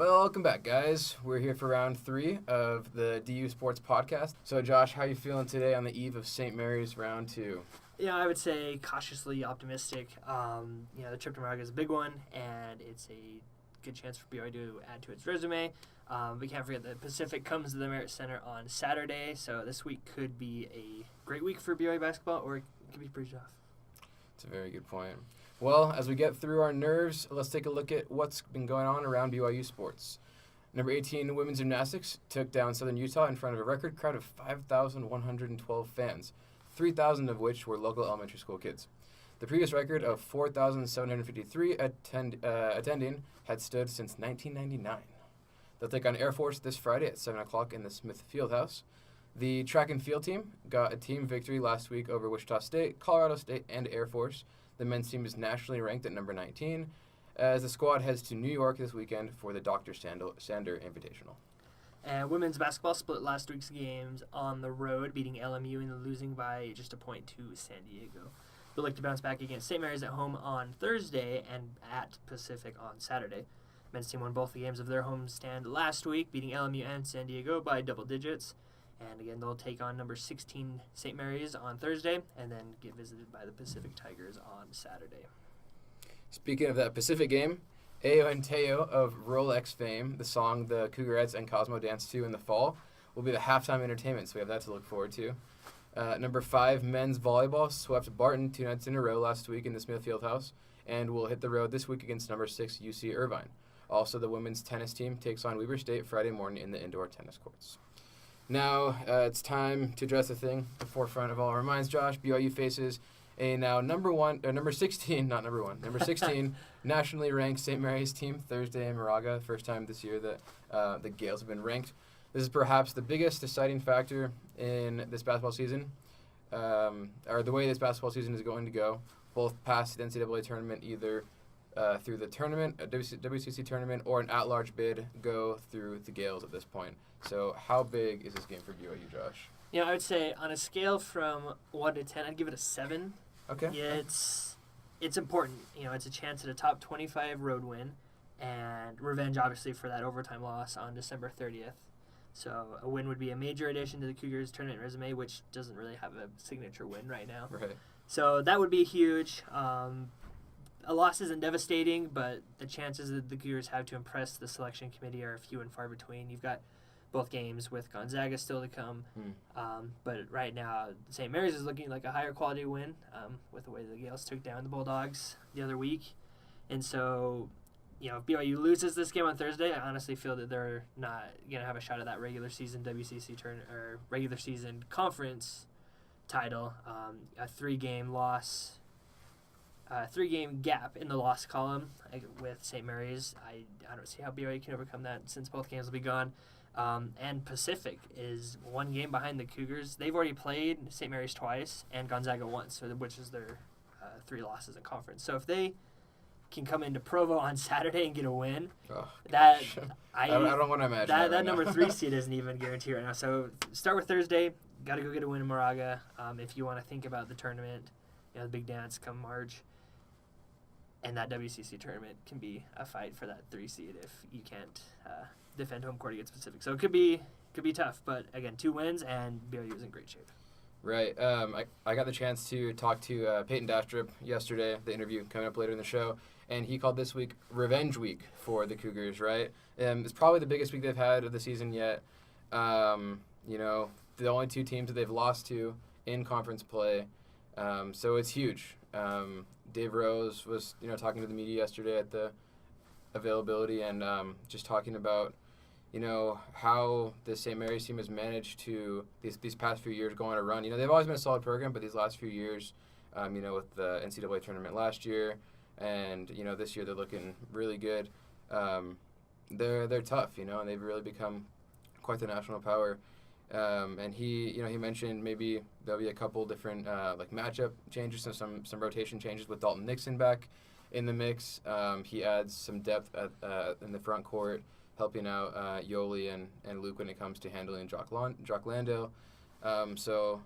Welcome back, guys. We're here for round 3 of the DU Sports Podcast. So, Josh, how are you feeling today on the eve of St. Mary's round 2? Yeah, I would say cautiously optimistic. The trip to Moraga is a big one, and it's a good chance for BYU to add to its resume. We can't forget that Pacific comes to the Merit Center on Saturday, so this week could be a great week for BYU basketball, or it could be pretty tough. That's a very good point. Well, as we get through our nerves, let's take a look at what's been going on around BYU sports. Number 18, women's gymnastics took down Southern Utah in front of a record crowd of 5,112 fans, 3,000 of which were local elementary school kids. The previous record of 4,753 attending had stood since 1999. They'll take on Air Force this Friday at 7 o'clock in the Smith Fieldhouse. The track and field team got a team victory last week over Wichita State, Colorado State, and Air Force. The men's team is nationally ranked at number 19, as the squad heads to New York this weekend for the Dr. Sander Invitational. And women's basketball split last week's games on the road, beating LMU and losing by just a point to San Diego. They'll look to bounce back against St. Mary's at home on Thursday and at Pacific on Saturday. Men's team won both the games of their homestand last week, beating LMU and San Diego by double digits. And again, they'll take on number 16 St. Mary's on Thursday and then get visited by the Pacific Tigers on Saturday. Speaking of that Pacific game, Ayo and Teo of Rolex fame, the song the Cougarettes and Cosmo danced to in the fall, will be the halftime entertainment, so we have that to look forward to. Number 5, men's volleyball swept Barton 2 nights in a row last week in the Smith Fieldhouse and will hit the road this week against number 6 UC Irvine. Also, the women's tennis team takes on Weber State Friday morning in the indoor tennis courts. Now, it's time to address the thing at the forefront of all our minds, Josh. BYU faces a now number 16 nationally ranked St. Mary's team Thursday in Moraga. First time this year that the Gales have been ranked. This is perhaps the biggest deciding factor in this basketball season, or the way this basketball season is going to go, both past the NCAA tournament, either through the tournament, a WCC tournament, or an at-large bid go through the Gales at this point. So how big is this game for BYU, Josh? Yeah, I would say on a scale from 1 to 10, I'd give it a 7. Okay. Yeah, it's important. It's a chance at a top 25 road win and revenge, obviously, for that overtime loss on December 30th. So a win would be a major addition to the Cougars' tournament resume, which doesn't really have a signature win right now. Right. So that would be huge. A loss isn't devastating, but the chances that the Cougars have to impress the selection committee are few and far between. You've got both games with Gonzaga still to come. But right now, St. Mary's is looking like a higher quality win with the way the Gales took down the Bulldogs the other week. And so, if BYU loses this game on Thursday, I honestly feel that they're not going to have a shot at that regular season WCC or regular season conference title. A 3-game loss. 3-game gap in the loss column with St. Mary's. I don't see how BYU can overcome that since both games will be gone. And Pacific is 1 game behind the Cougars. They've already played St. Mary's twice and Gonzaga once, which is their 3 losses in conference. So if they can come into Provo on Saturday and get a win, I don't want to imagine that right number now. 3 seed isn't even guaranteed right now. So start with Thursday. Got to go get a win in Moraga if you want to think about the tournament, the big dance come March. And that WCC tournament can be a fight for that 3 seed if you can't defend home court against Pacific. So it could be tough, but again, 2 wins and BYU is in great shape. Right. I got the chance to talk to Payton Dastrup yesterday, the interview coming up later in the show, and he called this week Revenge Week for the Cougars, right? It's probably the biggest week they've had of the season yet. The only 2 teams that they've lost to in conference play, so it's huge. Dave Rose was, talking to the media yesterday at the availability and just talking about, how the St. Mary's team has managed to, these past few years, go on a run. They've always been a solid program, but these last few years, with the NCAA tournament last year and, this year they're looking really good. They're tough, and they've really become quite the national power. And he mentioned maybe there'll be a couple different matchup changes, some rotation changes with Dalton Nixon back in the mix. He adds some depth in the front court, helping out Yoli and Luke when it comes to handling Jock Landale. So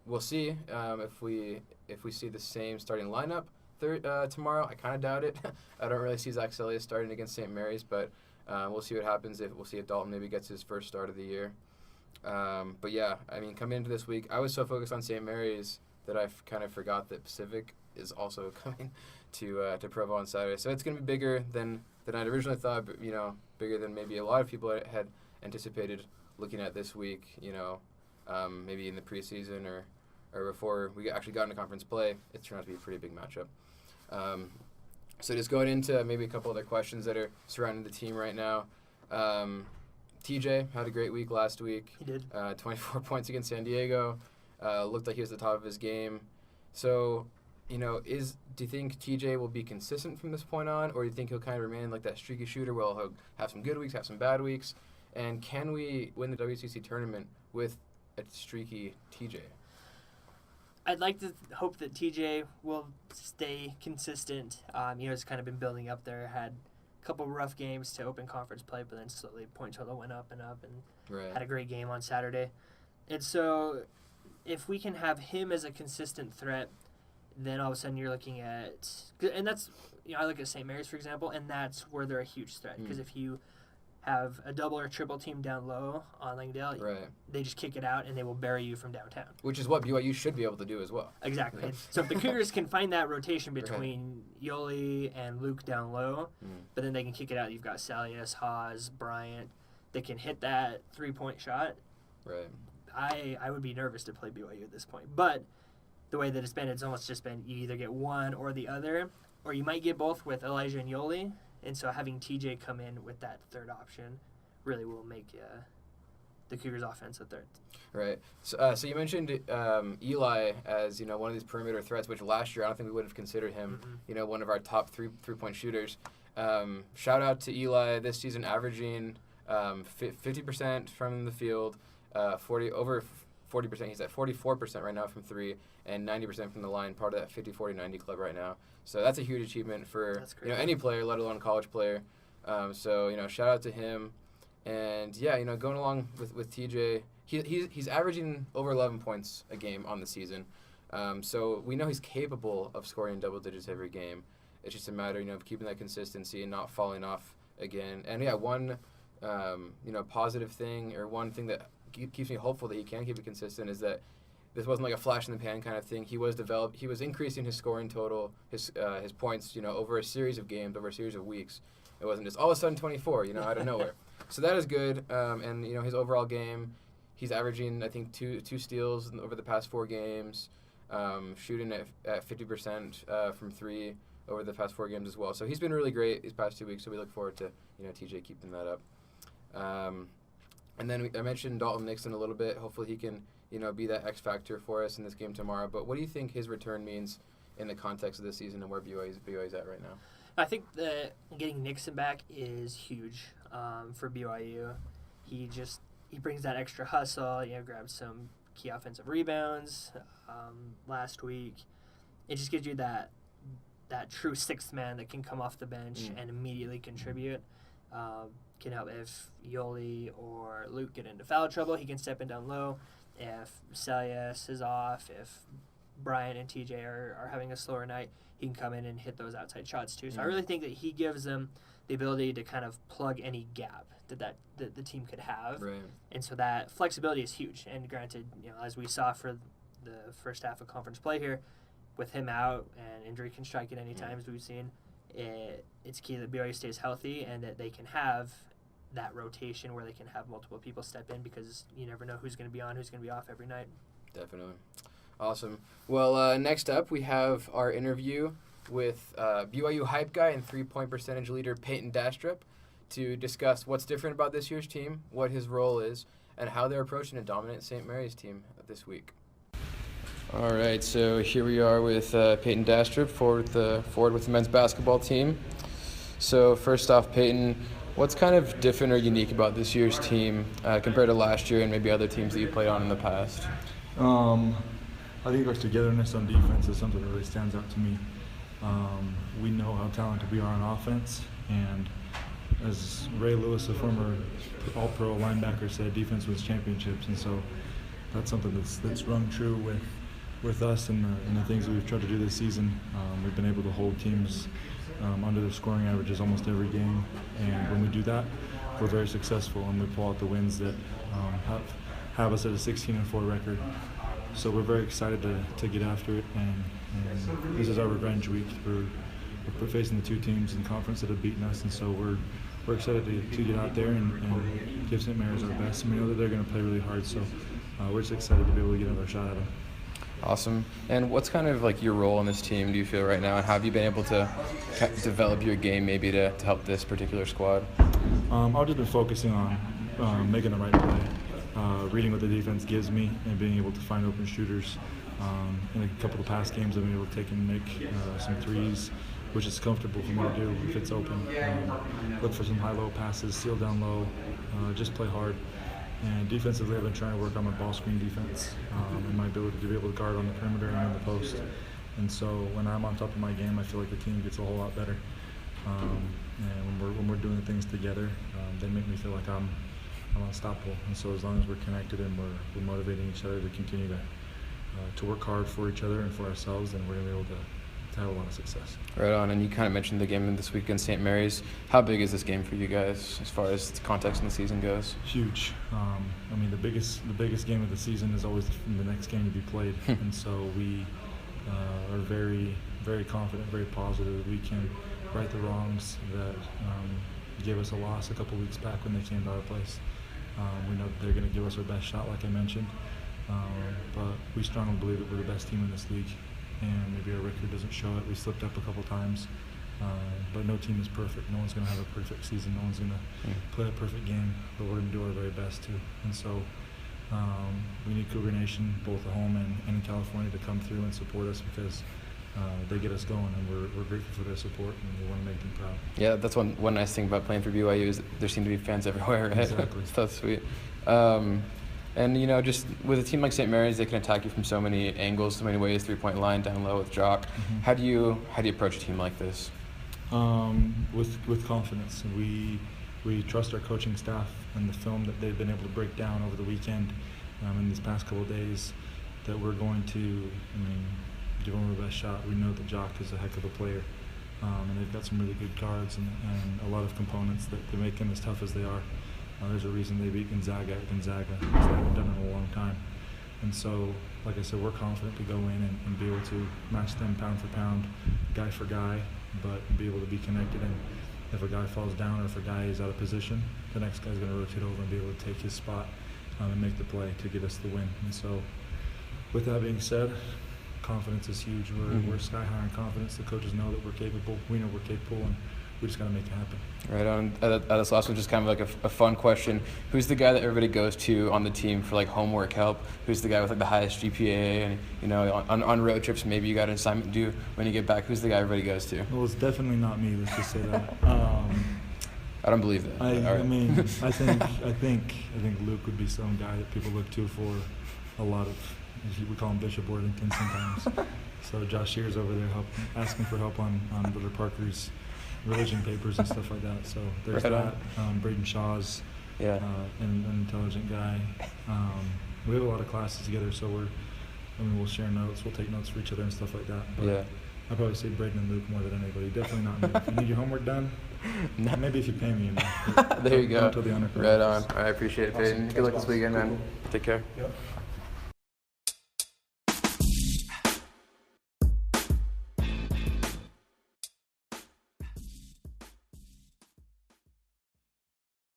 we'll see if we see the same starting lineup tomorrow. I kind of doubt it. I don't really see Zach Sellius starting against St. Mary's, but We'll see what happens. We'll see if Dalton maybe gets his first start of the year. But yeah, I mean, coming into this week, I was so focused on St. Mary's that I kind of forgot that Pacific is also coming to Provo on Saturday. So it's going to be bigger than I originally thought, but, bigger than maybe a lot of people had anticipated looking at this week, maybe in the preseason or before we actually got into conference play. It turned out to be a pretty big matchup. So just going into maybe a couple other questions that are surrounding the team right now. TJ had a great week last week. He did. 24 points against San Diego. Looked like he was at the top of his game. So, do you think TJ will be consistent from this point on, or do you think he'll kind of remain like that streaky shooter where he'll have some good weeks, have some bad weeks? And can we win the WCC tournament with a streaky TJ? I'd like to hope that TJ will stay consistent. It's kind of been building up there. Had a couple rough games to open conference play, but then slowly point total went up and Right. had a great game on Saturday. And so if we can have him as a consistent threat, then all of a sudden you're looking at, and that's, I look at St. Mary's, for example, and that's where they're a huge threat. Because if you have a double or triple team down low on Langdale, right, they just kick it out and they will bury you from downtown. Which is what BYU should be able to do as well. Exactly. So if the Cougars can find that rotation between Yoli and Luke down low, but then they can kick it out. You've got Salius, Haws, Bryant. They can hit that 3-point shot. Right. I would be nervous to play BYU at this point. But the way that it's almost just been you either get one or the other, or you might get both with Elijah and Yoli. And so having TJ come in with that third option really will make the Cougars' offense a threat. Right. So you mentioned Eli as one of these perimeter threats, which last year I don't think we would have considered him one of our top three-point shooters. Shout out to Eli this season, averaging 50% from the field, over 40%. He's at 44% right now from three, and 90% from the line. Part of that 50-40-90 club right now. So that's a huge achievement for any player, let alone a college player. So shout out to him. And going along with TJ, he's averaging over 11 points a game on the season. So we know he's capable of scoring in double digits every game. It's just a matter of keeping that consistency and not falling off again. And one positive thing, or one thing that keeps me hopeful that he can keep it consistent, is that this wasn't like a flash in the pan kind of thing. He was increasing his scoring total, his points, over a series of games, over a series of weeks. It wasn't just all of a sudden 24, out of nowhere. So that is good. And his overall game, he's averaging I think two steals over the past 4 games, shooting at 50% from three over the past 4 games as well. So he's been really great these past 2 weeks. So we look forward to TJ keeping that up. And then I mentioned Dalton Nixon a little bit. Hopefully he can be that X factor for us in this game tomorrow. But what do you think his return means in the context of this season and where BYU's at right now? I think that getting Nixon back is huge for BYU. He brings that extra hustle. Grabbed some key offensive rebounds last week. It just gives you that true sixth man that can come off the bench and immediately contribute. Can help if Yoli or Luke get into foul trouble. He can step in down low. If Salius is off, if Bryant and TJ are having a slower night, he can come in and hit those outside shots too. So I really think that he gives them the ability to kind of plug any gap that the team could have. Right. And so that flexibility is huge. And granted, as we saw for the first half of conference play here, with him out and injury can strike at any time, as we've seen, it's key that BYU stays healthy and that they can have that rotation where they can have multiple people step in, because you never know who's going to be on, who's going to be off every night. Definitely. Awesome. Well, next up we have our interview with BYU hype guy and 3-point percentage leader Payton Dastrup to discuss what's different about this year's team, what his role is, and how they're approaching a dominant St. Mary's team this week. All right, so here we are with Payton Dastrup, forward with the men's basketball team. So first off, Payton, what's kind of different or unique about this year's team compared to last year and maybe other teams that you played on in the past? I think our togetherness on defense is something that really stands out to me. We know how talented we are on offense, and as Ray Lewis, a former All-Pro linebacker, said, defense wins championships, and so that's something that's rung true with with us and the things that we've tried to do this season, we've been able to hold teams under their scoring averages almost every game. And when we do that, we're very successful, and we pull out the wins that have us at a 16-4 record. So we're very excited to get after it, and this is our revenge week. We're facing the two teams in conference that have beaten us, and so we're excited to get out there and give St. Mary's our best. And we know that they're going to play really hard, so we're just excited to be able to get another shot at them. Awesome. And what's kind of like your role in this team, do you feel, right now? And how have you been able to develop your game maybe to help this particular squad? I've just been focusing on making the right play, reading what the defense gives me, and being able to find open shooters. In a couple of past games, I've been able to take and make some threes, which is comfortable for me to do if it's open. Look for some high-low passes, seal down low, just play hard. And defensively, I've been trying to work on my ball screen defense and my ability to be able to guard on the perimeter and in the post. And so when I'm on top of my game, I feel like the team gets a whole lot better. And when we're doing things together, they make me feel like I'm unstoppable. And so as long as we're connected and we're motivating each other to continue to work hard for each other and for ourselves, then we're going to be able to have a lot of success. Right on. And you kind of mentioned the game this week against St. Mary's. How big is this game for you guys as far as context in the season goes? Huge. I mean, the biggest game of the season is always the next game to be played. And so we are very, very confident, very positive that we can right the wrongs that gave us a loss a couple weeks back when they came to our place. We know that they're going to give us our best shot, like I mentioned. But we strongly believe that we're the best team in this league. And maybe our record doesn't show it. We slipped up a couple times, but no team is perfect. No one's going to have a perfect season. No one's going to play a perfect game, but we're going to do our very best too. And so we need Cougar Nation, both at home and in California, to come through and support us because they get us going, and we're grateful for their support, and we want to make them proud. Yeah, that's one nice thing about playing for BYU is there seem to be fans everywhere, right? Exactly. That's sweet. And, just with a team like St. Mary's, they can attack you from so many angles, so many ways, three-point line, down low with Jock. Mm-hmm. How do you approach a team like this? With confidence. We trust our coaching staff and the film that they've been able to break down over the weekend in these past couple of days, that we're going to give them our best shot. We know that Jock is a heck of a player, and they've got some really good guards and a lot of components that make them as tough as they are. There's a reason they beat Gonzaga at Gonzaga, because they haven't done it in a long time. And so, like I said, we're confident to go in and be able to match them pound for pound, guy for guy, but be able to be connected. And if a guy falls down or if a guy is out of position, the next guy's going to rotate over and be able to take his spot and make the play to get us the win. And so, with that being said, confidence is huge. We're sky high in confidence. The coaches know that we're capable. We know we're capable, and we just got to make it happen. Right on. This last one, just kind of like a fun question. Who's the guy that everybody goes to on the team for like homework help? Who's the guy with like the highest GPA? And on road trips, maybe you got an assignment due when you get back. Who's the guy everybody goes to? Well, it's definitely not me. Let's just say that. I don't believe that. I think Luke would be some guy that people look to for a lot of. We call him Bishop Worthington sometimes. So Josh Shear's over there asking for help on Brother Parker's religion papers and stuff like that. So there's right that. Braden Shaw's an intelligent guy. We have a lot of classes together, so we'll share notes. We'll take notes for each other and stuff like that. But I'd probably say Braden and Luke more than anybody. Definitely not me. If you need your homework done, maybe if you pay me enough. There you go. Until the Right on. I appreciate it, Payton. Awesome. Good luck this weekend, man. Cool. Take care. Yep.